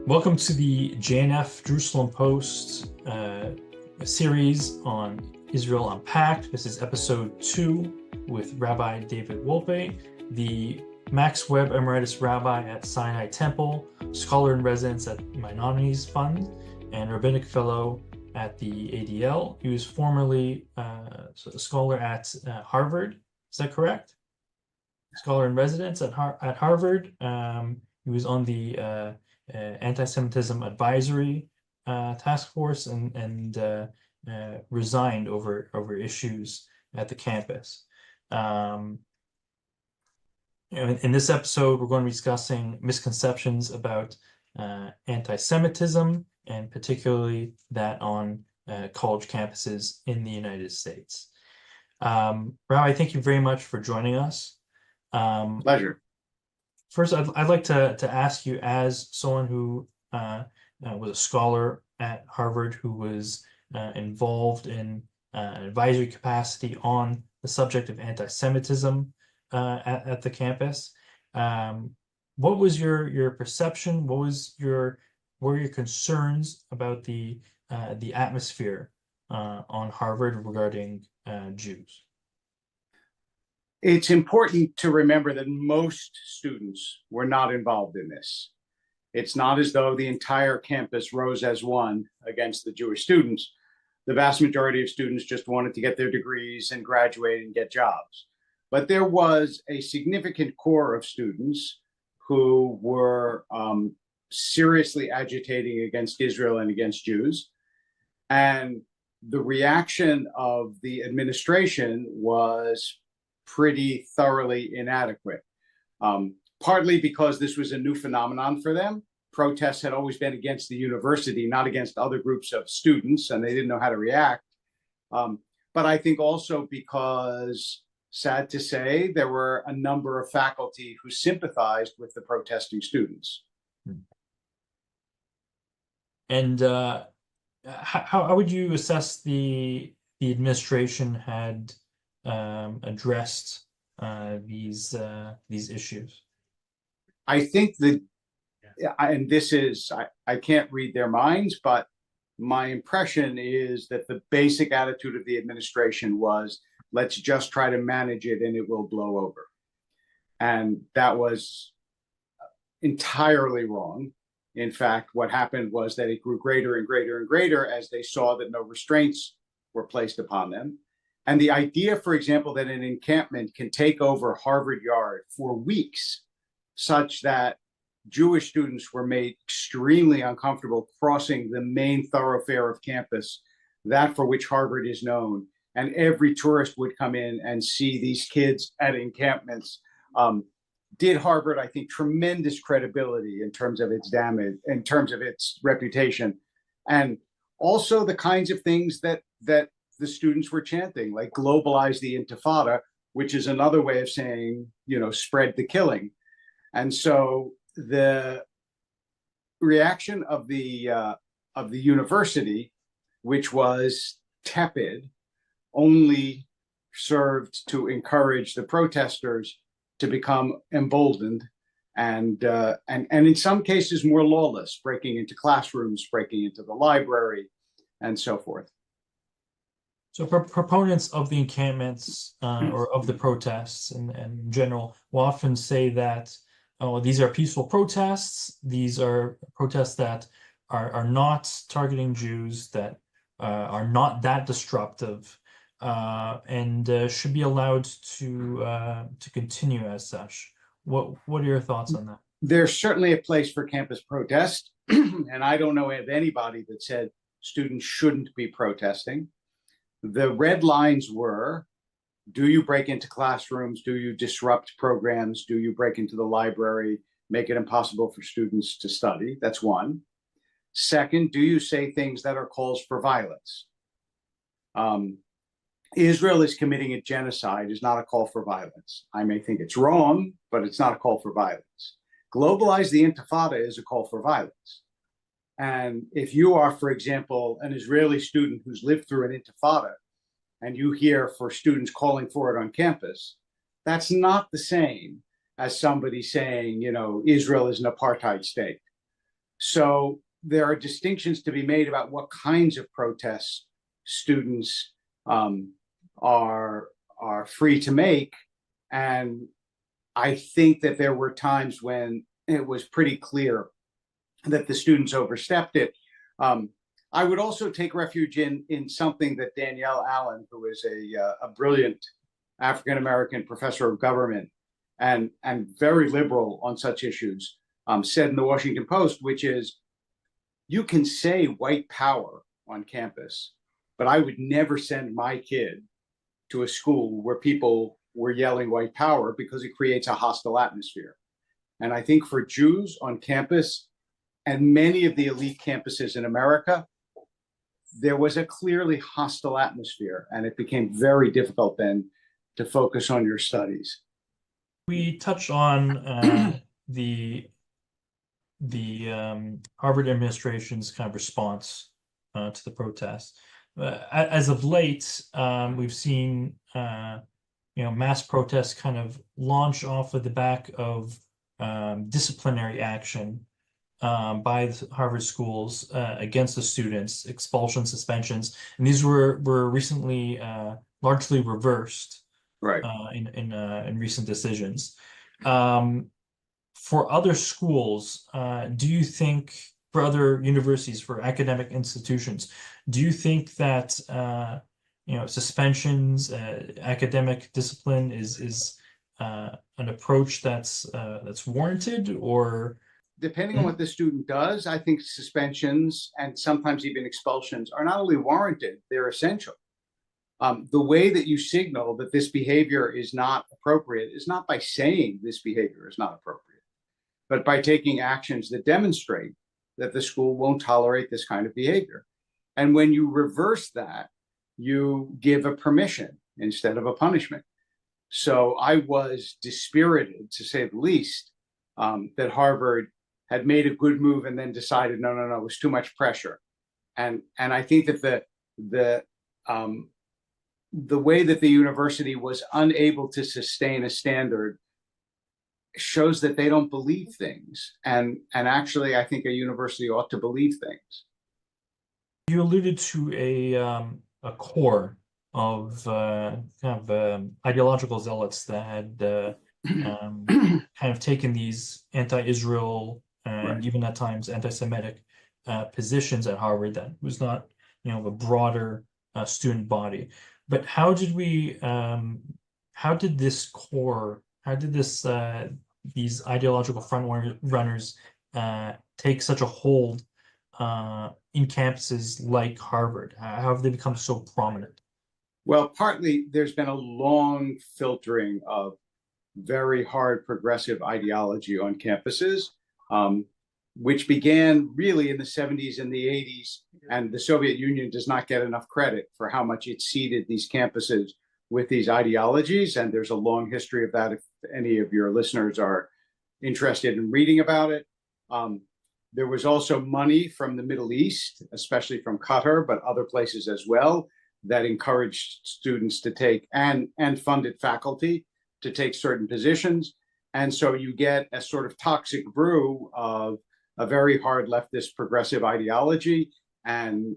Welcome to the JNF Jerusalem Post series on Israel Unpacked. This is episode 2 with Rabbi David Wolpe, the Max Webb Emeritus Rabbi at Sinai Temple, scholar in residence at Maimonides Fund, and rabbinic fellow at the ADL. He was formerly a scholar at Harvard. Is that correct? Scholar in residence at Harvard. He was on the antisemitism advisory task force and resigned over issues at the campus. In this episode, we're going to be discussing misconceptions about anti-Semitism, and particularly that on college campuses in the United States. Rabbi, thank you very much for joining us. Pleasure. First, I'd like to ask you, as someone who was a scholar at Harvard, who was involved in an advisory capacity on the subject of anti-Semitism at the campus, what was your perception? What were your concerns about the atmosphere on Harvard regarding Jews? It's important to remember that most students were not involved in this. It's not as though the entire campus rose as one against the Jewish students. The vast majority of students just wanted to get their degrees and graduate and get jobs. But there was a significant core of students who were seriously agitating against Israel and against Jews. And the reaction of the administration was pretty thoroughly inadequate, partly because this was a new phenomenon for them. Protests had always been against the university, not against other groups of students, and they didn't know how to react. But I think also because, sad to say, there were a number of faculty who sympathized with the protesting students. And how would you assess the administration had addressed these issues? I think that, and this is, I can't read their minds, but my impression is that the basic attitude of the administration was, let's just try to manage it and it will blow over. And that was entirely wrong. In fact, what happened was that it grew greater and greater and greater as they saw that no restraints were placed upon them. And the idea, for example, that an encampment can take over Harvard Yard for weeks, such that Jewish students were made extremely uncomfortable crossing the main thoroughfare of campus, that for which Harvard is known. And every tourist would come in and see these kids at encampments, did Harvard, I think, tremendous credibility in terms of its damage, in terms of its reputation. And also the kinds of things that the students were chanting, like globalize the Intifada, which is another way of saying, spread the killing. And so the reaction of the university, which was tepid, only served to encourage the protesters to become emboldened and in some cases more lawless, breaking into classrooms, breaking into the library, and so forth. So proponents of the encampments or of the protests and in general will often say that, oh, these are peaceful protests. These are protests that are not targeting Jews, that are not that disruptive, and should be allowed to continue as such. What are your thoughts on that? There's certainly a place for campus protest, and I don't know of anybody that said students shouldn't be protesting. The red lines were, do you break into classrooms? Do you disrupt programs? Do you break into the library, make it impossible for students to study? That's one. Second, do you say things that are calls for violence? Israel is committing a genocide is not a call for violence. I may think it's wrong, but it's not a call for violence. Globalize the Intifada is a call for violence. And if you are, for example, an Israeli student who's lived through an intifada, and you hear for students calling for it on campus, that's not the same as somebody saying, Israel is an apartheid state. So there are distinctions to be made about what kinds of protests students are free to make. And I think that there were times when it was pretty clear that the students overstepped it. I would also take refuge in something that Danielle Allen, who is a brilliant African-American professor of government and very liberal on such issues, said in the Washington Post, which is, you can say white power on campus, but I would never send my kid to a school where people were yelling white power, because it creates a hostile atmosphere. And I think for Jews on campus and many of the elite campuses in America, there was a clearly hostile atmosphere, and it became very difficult then to focus on your studies. We touched on the Harvard administration's kind of response to the protests. As of late, we've seen mass protests kind of launch off of the back of disciplinary action by the Harvard schools against the students, expulsions, suspensions, and these were recently largely reversed, right, in recent decisions. For other schools, do you think, for other universities, for academic institutions, do you think that suspensions, academic discipline is an approach that's warranted? Or depending on what the student does, I think suspensions and sometimes even expulsions are not only warranted, they're essential. The way that you signal that this behavior is not appropriate is not by saying this behavior is not appropriate, but by taking actions that demonstrate that the school won't tolerate this kind of behavior. And when you reverse that, you give a permission instead of a punishment. So I was dispirited, to say the least, that Harvard had made a good move and then decided, no, it was too much pressure. And I think that the way that the university was unable to sustain a standard shows that they don't believe things. And actually, I think a university ought to believe things. You alluded to a core of ideological zealots that had kind of taken these anti-Israel and Right. even at times anti-Semitic positions at Harvard. That was not, a broader student body. But how did this core, these ideological front runners take such a hold in campuses like Harvard? How have they become so prominent? Well, partly there's been a long filtering of very hard progressive ideology on campuses, which began really in the 70s and the 80s. And the Soviet Union does not get enough credit for how much it seeded these campuses with these ideologies. And there's a long history of that if any of your listeners are interested in reading about it. There was also money from the Middle East, especially from Qatar, but other places as well, that encouraged students to take and funded faculty to take certain positions. And so you get a sort of toxic brew of a very hard leftist progressive ideology and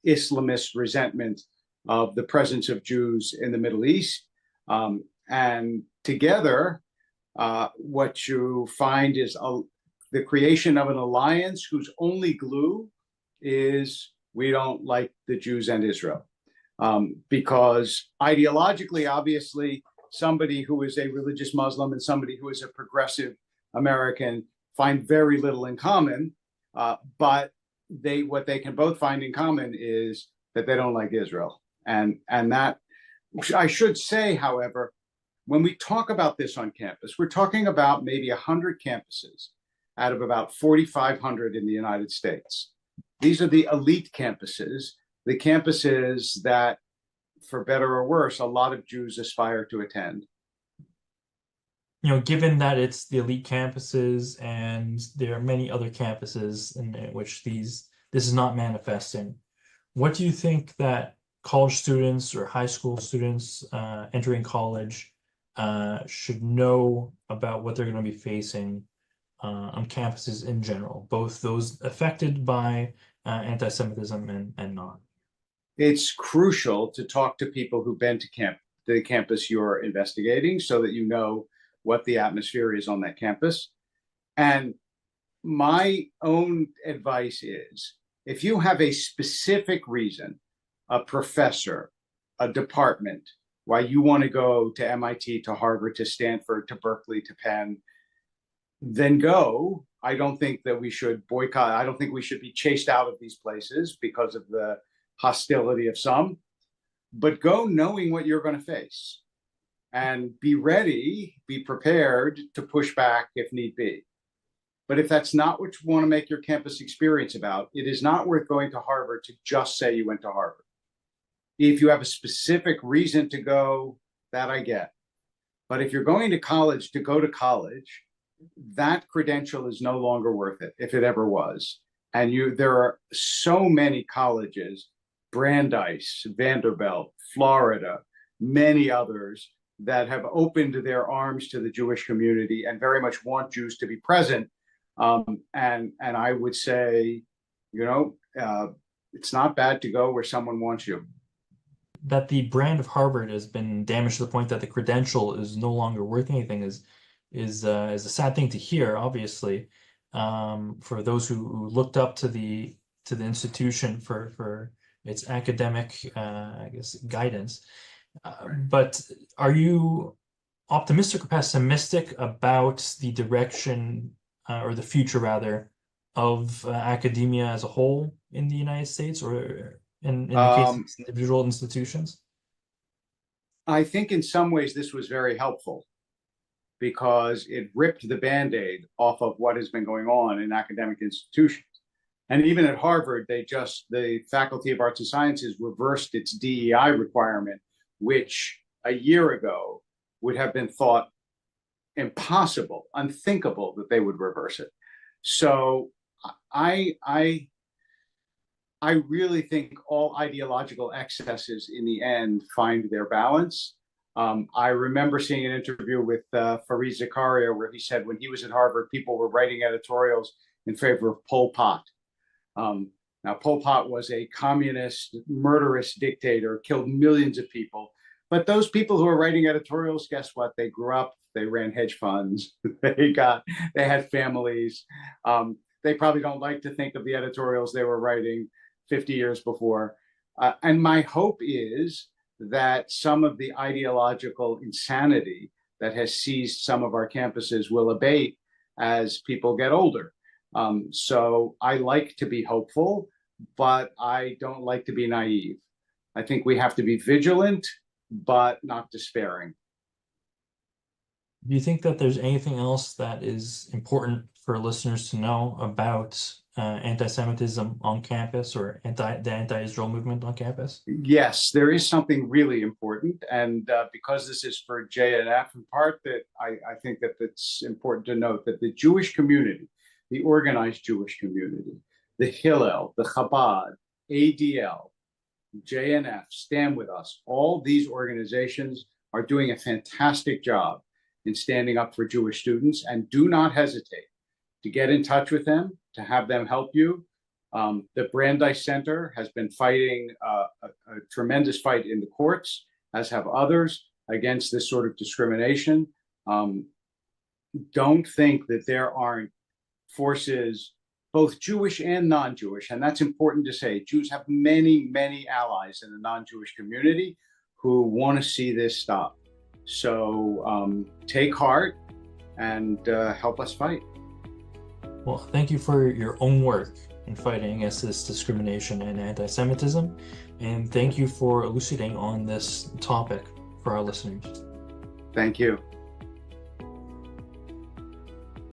Islamist resentment of the presence of Jews in the Middle East. And together, what you find is the creation of an alliance whose only glue is we don't like the Jews and Israel. Because ideologically, obviously, somebody who is a religious Muslim and somebody who is a progressive American find very little in common, but what they can both find in common is that they don't like Israel. And that, I should say, however, when we talk about this on campus, we're talking about maybe 100 campuses out of about 4,500 in the United States. These are the elite campuses, the campuses that, for better or worse, a lot of Jews aspire to attend. Given that it's the elite campuses and there are many other campuses in which this is not manifesting, what do you think that college students or high school students entering college should know about what they're going to be facing on campuses in general, both those affected by anti-Semitism and not? It's crucial to talk to people who've been to the campus you're investigating, so that you know what the atmosphere is on that campus. And my own advice is, if you have a specific reason, a professor, a department, why you want to go to MIT, to Harvard, to Stanford, to Berkeley, to Penn, then go. I don't think that we should boycott. I don't think we should be chased out of these places because of the hostility of some, but go knowing what you're going to face and be ready, be prepared to push back if need be. But if that's not what you want to make your campus experience about, it is not worth going to Harvard to just say you went to Harvard. If you have a specific reason to go, that I get. But if you're going to college to go to college, that credential is no longer worth it, if it ever was. And there are so many colleges, Brandeis, Vanderbilt, Florida, many others, that have opened their arms to the Jewish community and very much want Jews to be present. And I would say, it's not bad to go where someone wants you. That the brand of Harvard has been damaged to the point that the credential is no longer worth anything is a sad thing to hear, obviously, for those who looked up to the institution for its academic, guidance. But are you optimistic or pessimistic about the direction, or the future rather, of academia as a whole in the United States, or in the case of individual institutions? I think in some ways this was very helpful, because it ripped the Band-Aid off of what has been going on in academic institutions. And even at Harvard, the Faculty of Arts and Sciences reversed its DEI requirement, which a year ago would have been thought impossible, unthinkable that they would reverse it. So I really think all ideological excesses in the end find their balance. I remember seeing an interview with Fareed Zakaria, where he said when he was at Harvard, people were writing editorials in favor of Pol Pot. Now, Pol Pot was a communist, murderous dictator, killed millions of people. But those people who are writing editorials, guess what? They grew up, they ran hedge funds, they had families. They probably don't like to think of the editorials they were writing 50 years before. And my hope is that some of the ideological insanity that has seized some of our campuses will abate as people get older. So I like to be hopeful, but I don't like to be naive. I think we have to be vigilant, but not despairing. Do you think that there's anything else that is important for listeners to know about anti-Semitism on campus, or the anti-Israel movement on campus? Yes, there is something really important. And because this is for JNF in part, that I think that it's important to note that the Jewish community, the organized Jewish community, the Hillel, the Chabad, ADL, JNF, Stand With Us, all these organizations are doing a fantastic job in standing up for Jewish students, and do not hesitate to get in touch with them, to have them help you. The Brandeis Center has been fighting a tremendous fight in the courts, as have others, against this sort of discrimination. Don't think that there aren't forces, both Jewish and non-Jewish, and that's important to say. Jews have many, many allies in the non-Jewish community who want to see this stop. So take heart and help us fight. Well, thank you for your own work in fighting against this discrimination and anti-Semitism, and thank you for elucidating on this topic for our listeners. Thank you.